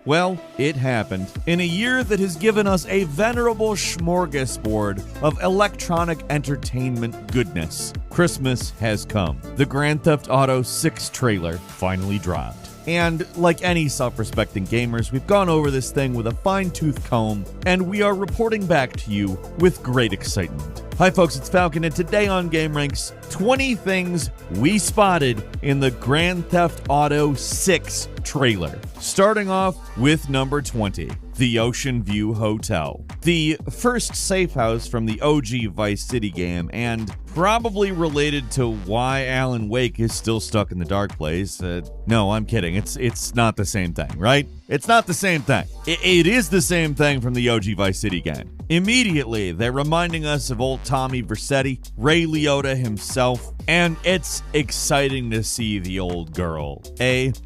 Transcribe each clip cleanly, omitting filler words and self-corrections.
Well, it happened. In a year that has given us a venerable smorgasbord of electronic entertainment goodness, Christmas has come. The Grand Theft Auto 6 trailer finally dropped. And like any self-respecting gamers, we've gone over this thing with a fine-tooth comb, and we are reporting back to you with great excitement. Hi folks, it's Falcon, and today on Game Ranks, 20 things we spotted in the Grand Theft Auto 6 trailer. Starting off with number 20, the Ocean View Hotel. The first safe house from the OG Vice City game, and probably related to why Alan Wake is still stuck in the dark place. No, I'm kidding. It's not the same thing, right? It's not the same thing. It is the same thing from the OG Vice City game. Immediately, they're reminding us of old Tommy Vercetti, Ray Liotta himself, and it's exciting to see the old girl.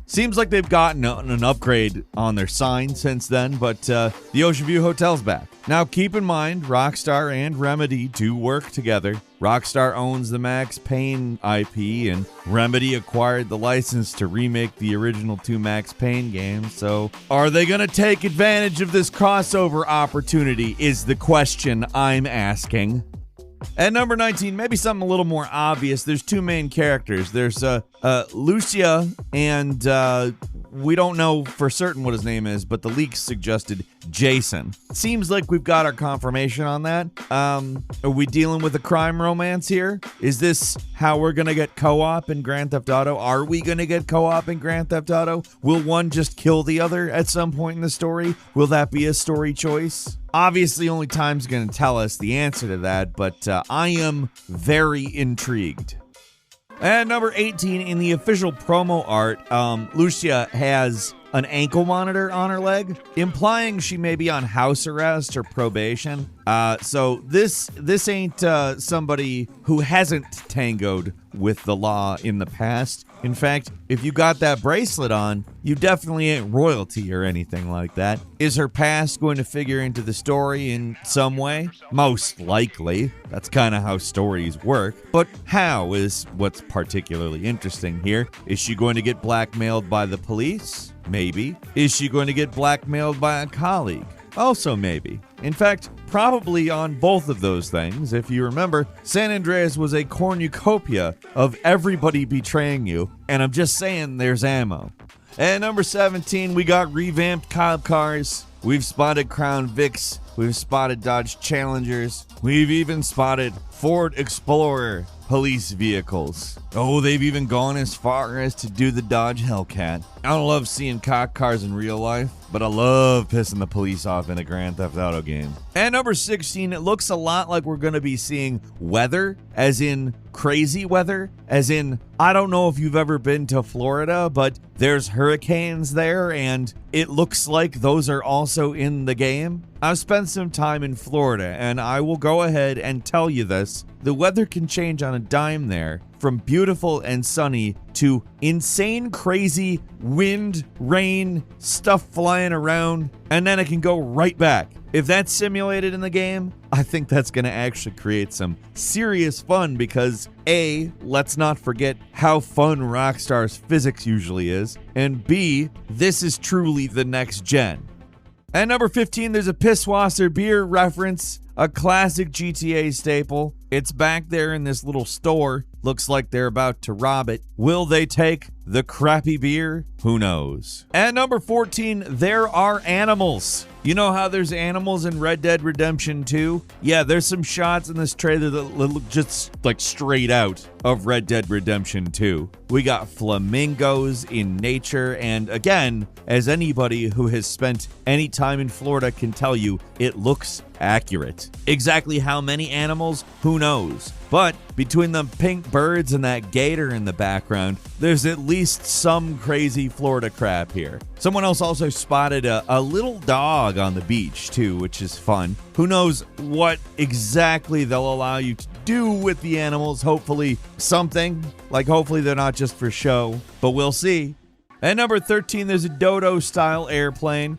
Seems like they've gotten an upgrade on their sign since then, but the Ocean View Hotel's back. Now, keep in mind, Rockstar and Remedy do work together. Rockstar owns the Max Payne IP, and Remedy acquired the license to remake the original 2 Max Payne games, so are they going to take advantage of this crossover opportunity is the question I'm asking. At number 19, maybe something a little more obvious. There's 2 main characters. There's Lucia, and we don't know for certain what his name is, but the leaks suggested Jason. Seems like we've got our confirmation on that. Are we dealing with a crime romance here? Is this how we're gonna get co-op in Grand Theft Auto? Are we gonna get co-op in Grand Theft Auto? Will one just kill the other at some point in the story? Will that be a story choice? Obviously, only time's gonna tell us the answer to that, but I am very intrigued. At number 18, in the official promo art, Lucia has an ankle monitor on her leg, implying she may be on house arrest or probation. So this ain't somebody who hasn't tangoed with the law in the past. In fact, if you got that bracelet on, you definitely ain't royalty or anything like that. Is her past going to figure into the story in some way? Most likely. That's kind of how stories work. But how is what's particularly interesting here. Is she going to get blackmailed by the police? Maybe. Is she going to get blackmailed by a colleague? Also maybe. In fact, probably on both of those things. If you remember, San Andreas was a cornucopia of everybody betraying you, and I'm just saying there's ammo. At number 17, we got revamped cop cars. We've spotted Crown Vics. We've spotted Dodge Challengers. We've even spotted Ford Explorer police vehicles. Oh, they've even gone as far as to do the Dodge Hellcat. I don't love seeing cop cars in real life, but I love pissing the police off in a Grand Theft Auto game. At number 16, it looks a lot like we're going to be seeing weather, as in crazy weather, as in, I don't know if you've ever been to Florida, but there's hurricanes there, and it looks like those are also in the game. I've spent some time in Florida, and I will go ahead and tell you this. The weather can change on a dime there, from beautiful and sunny to insane, crazy wind, rain, stuff flying around, and then it can go right back. If that's simulated in the game, I think that's going to actually create some serious fun because A, let's not forget how fun Rockstar's physics usually is, and B, this is truly the next gen. At number 15, there's a Pisswasser beer reference, a classic GTA staple. It's back there in this little store. Looks like they're about to rob it. Will they take the crappy beer? Who knows? At number 14, there are animals. You know how there's animals in Red Dead Redemption 2? Yeah, there's some shots in this trailer that look just like straight out of Red Dead Redemption 2. We got flamingos in nature, and again, as anybody who has spent any time in Florida can tell you, it looks accurate. Exactly how many animals? Who knows? But between the pink birds and that gator in the background, there's at least some crazy Florida crap here. Someone else also spotted a little dog on the beach too, which is fun. Who knows what exactly they'll allow you to do with the animals. Hopefully something, like hopefully they're not just for show, but we'll see. At number 13, there's a Dodo-style airplane.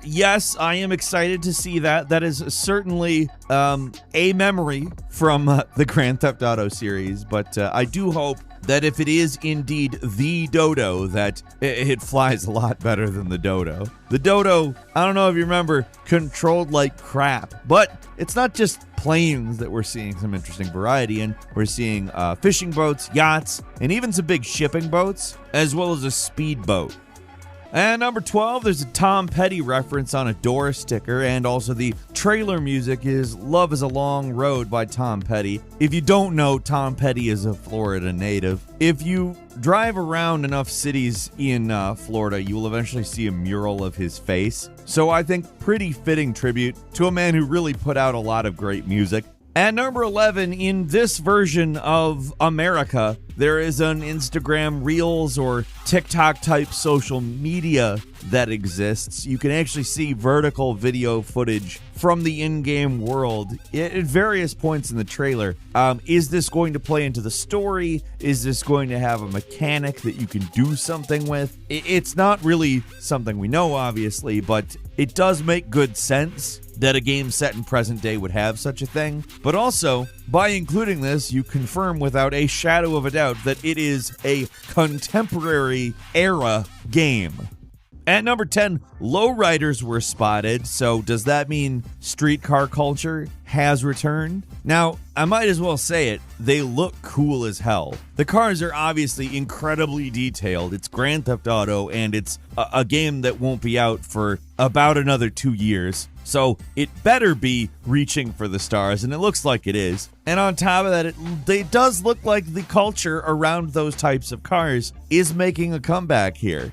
Yes, I am excited to see that. That is certainly a memory from the Grand Theft Auto series, but I do hope that if it is indeed the dodo, that it flies a lot better than the dodo. The dodo, I don't know if you remember, controlled like crap, but it's not just planes that we're seeing some interesting variety in. We're seeing fishing boats, yachts, and even some big shipping boats, as well as a speedboat. And number 12, there's a Tom Petty reference on a door sticker, and also the trailer music is Love is a Long Road by Tom Petty. If you don't know, Tom Petty is a Florida native. If you drive around enough cities in Florida, you will eventually see a mural of his face. So I think pretty fitting tribute to a man who really put out a lot of great music. At number 11, in this version of America, there is an Instagram Reels or TikTok type social media that exists. You can actually see vertical video footage from the in-game world at various points in the trailer. Is this going to play into the story? Is this going to have a mechanic that you can do something with? It's not really something we know, obviously, but it does make good sense that a game set in present day would have such a thing. But also, by including this, you confirm without a shadow of a doubt that it is a contemporary era game. At number 10, lowriders were spotted, so does that mean streetcar culture has returned? Now, I might as well say it, they look cool as hell. The cars are obviously incredibly detailed. It's Grand Theft Auto, and it's a game that won't be out for about another 2 years. So it better be reaching for the stars, and it looks like it is. And on top of that, it does look like the culture around those types of cars is making a comeback here.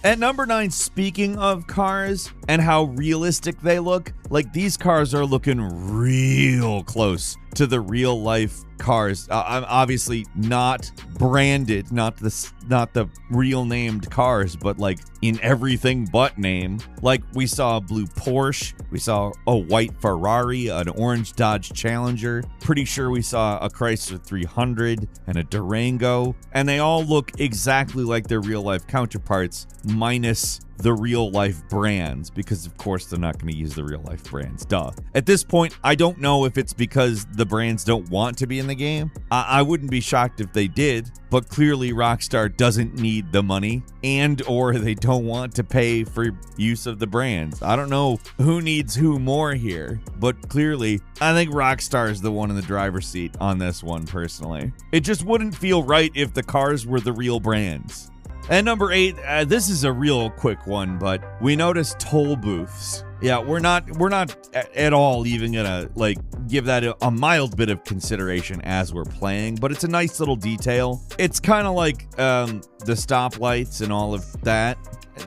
At number 9, speaking of cars and how realistic they look, like these cars are looking real close to the real life cars. I'm obviously not branded, not the real named cars, but like in everything but name. Like we saw a blue Porsche, we saw a white Ferrari, an orange Dodge Challenger. Pretty sure we saw a Chrysler 300 and a Durango, and they all look exactly like their real life counterparts, minus the real life brands, because of course they're not going to use the real life brands, duh. At this point, I don't know if it's because the brands don't want to be in the game. I wouldn't be shocked if they did, but clearly Rockstar doesn't need the money, and or they don't want to pay for use of the brands. I don't know who needs who more here, but clearly I think Rockstar is the one in the driver's seat on this one personally. It just wouldn't feel right if the cars were the real brands. At number 8, this is a real quick one, but we noticed toll booths. Yeah, we're not at all even gonna like give that a mild bit of consideration as we're playing, but it's a nice little detail. It's kind of like the stoplights and all of that.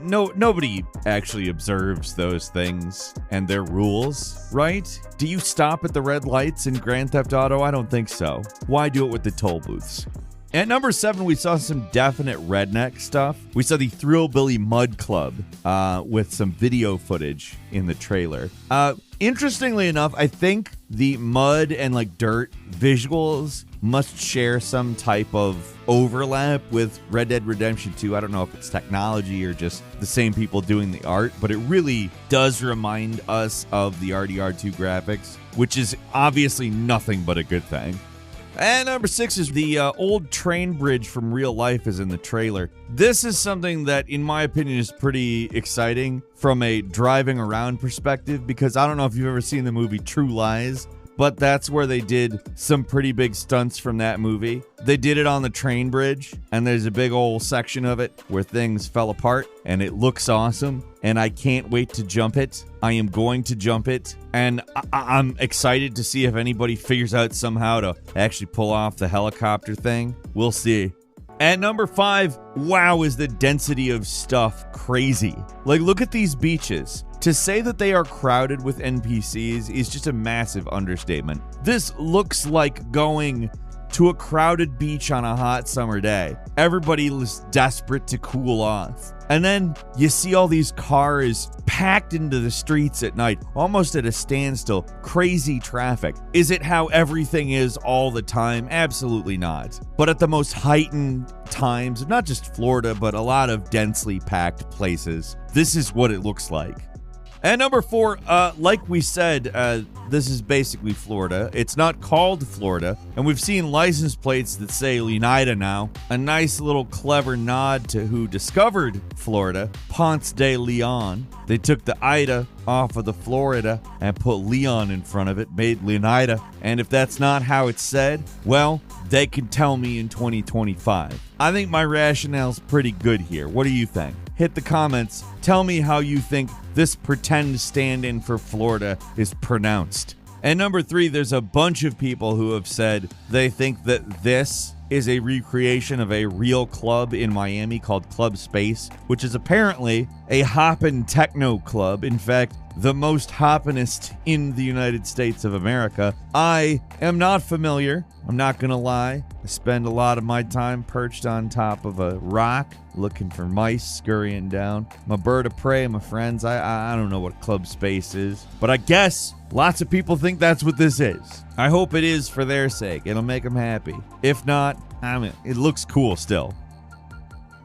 Nobody actually observes those things and their rules, right? Do you stop at the red lights in Grand Theft Auto? I don't think so. Why do it with the toll booths? At number 7, we saw some definite redneck stuff. We saw the Thrillbilly Mud Club with some video footage in the trailer. Interestingly enough, I think the mud and like dirt visuals must share some type of overlap with Red Dead Redemption 2. I don't know if it's technology or just the same people doing the art, but it really does remind us of the RDR2 graphics, which is obviously nothing but a good thing. And number 6 is the old train bridge from real life is in the trailer. This is something that, in my opinion, is pretty exciting from a driving around perspective, because I don't know if you've ever seen the movie True Lies, but that's where they did some pretty big stunts from that movie. They did it on the train bridge, and there's a big old section of it where things fell apart, and it looks awesome, and I can't wait to jump it. I am going to jump it, and I'm excited to see if anybody figures out somehow to actually pull off the helicopter thing. We'll see. At number 5, wow, is the density of stuff crazy. Like, look at these beaches. To say that they are crowded with NPCs is just a massive understatement. This looks like going to a crowded beach on a hot summer day. Everybody was desperate to cool off. And then you see all these cars packed into the streets at night, almost at a standstill, crazy traffic. Is it how everything is all the time? Absolutely not. But at the most heightened times, not just Florida, but a lot of densely packed places, this is what it looks like. And number 4, like we said, this is basically Florida. It's not called Florida, and we've seen license plates that say Oneida now. A nice little clever nod to who discovered Florida, Ponce de Leon. They took the Ida off of the Florida and put Leon in front of it, made Leonida. And if that's not how it's said, well, they can tell me in 2025. I think my rationale's pretty good here. What do you think? Hit the comments. Tell me how you think this pretend stand-in for Florida is pronounced. And number 3, there's a bunch of people who have said they think that this is a recreation of a real club in Miami called Club Space, which is apparently a hoppin' techno club. In fact, the most hoppinest in the United States of America. I am not familiar. I'm not gonna lie. I spend a lot of my time perched on top of a rock looking for mice scurrying down. I'm a bird of prey, my friends. I don't know what Club Space is, but I guess lots of people think that's what this is. I hope it is for their sake. It'll make them happy. If not, it looks cool still.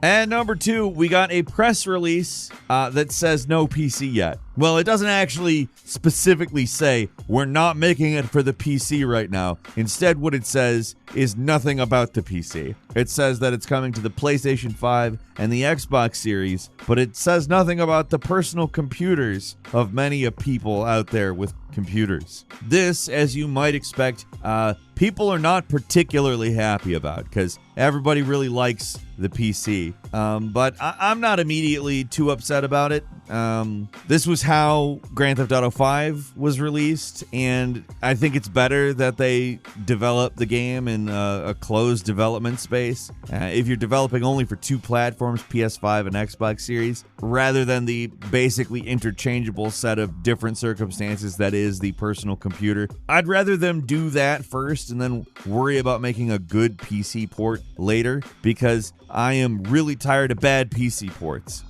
And number 2, we got a press release that says no PC yet. Well, it doesn't actually specifically say we're not making it for the PC right now. Instead, what it says is nothing about the PC. It says that it's coming to the PlayStation 5 and the Xbox Series, but it says nothing about the personal computers of many people out there with computers. This, as you might expect, people are not particularly happy about because everybody really likes the PC. But I'm not immediately too upset about it. This was how Grand Theft Auto 5 was released, and I think it's better that they develop the game in a closed development space. If you're developing only for 2 platforms, PS5 and Xbox Series, rather than the basically interchangeable set of different circumstances that is the personal computer, I'd rather them do that first and then worry about making a good PC port later, because I am really tired of bad PC ports.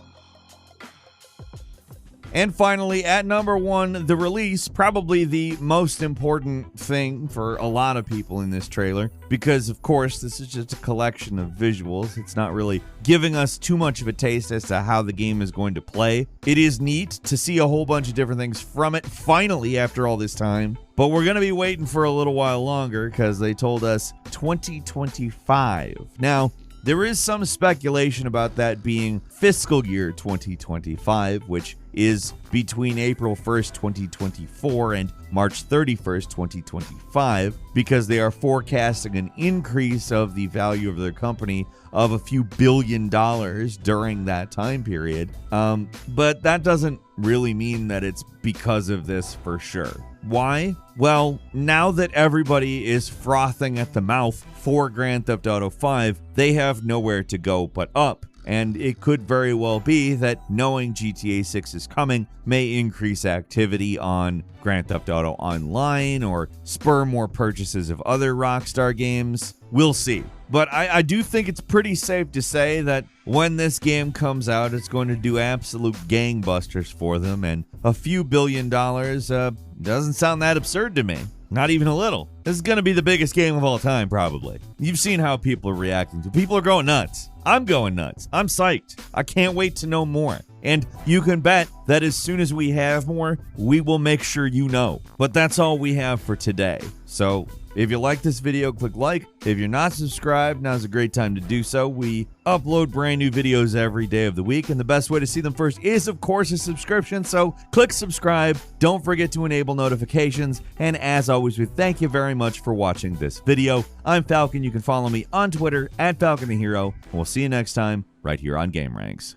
And finally, at number 1, the release, probably the most important thing for a lot of people in this trailer, because of course this is just a collection of visuals. It's not really giving us too much of a taste as to how the game is going to play. It is neat to see a whole bunch of different things from it finally after all this time, but we're going to be waiting for a little while longer because they told us 2025. Now, there is some speculation about that being fiscal year 2025, which is between April 1st, 2024 and March 31st, 2025, because they are forecasting an increase of the value of their company of a few $1 billion during that time period. But that doesn't really mean that it's because of this for sure. Why? Well, now that everybody is frothing at the mouth for Grand Theft Auto 5, they have nowhere to go but up. And it could very well be that knowing GTA 6 is coming may increase activity on Grand Theft Auto Online or spur more purchases of other Rockstar games. We'll see. But I do think it's pretty safe to say that when this game comes out, it's going to do absolute gangbusters for them, and a few $1 billion doesn't sound that absurd to me. Not even a little. This is going to be the biggest game of all time, probably. You've seen how people are reacting to it. People are going nuts. I'm going nuts. I'm psyched. I can't wait to know more. And you can bet that as soon as we have more, we will make sure you know. But that's all we have for today. So if you like this video, click like. If you're not subscribed, now's a great time to do so. We upload brand new videos every day of the week, and the best way to see them first is, of course, a subscription. So click subscribe. Don't forget to enable notifications. And as always, we thank you very much for watching this video. I'm Falcon. You can follow me on Twitter @FalconTheHero. And we'll see you next time right here on Game Ranks.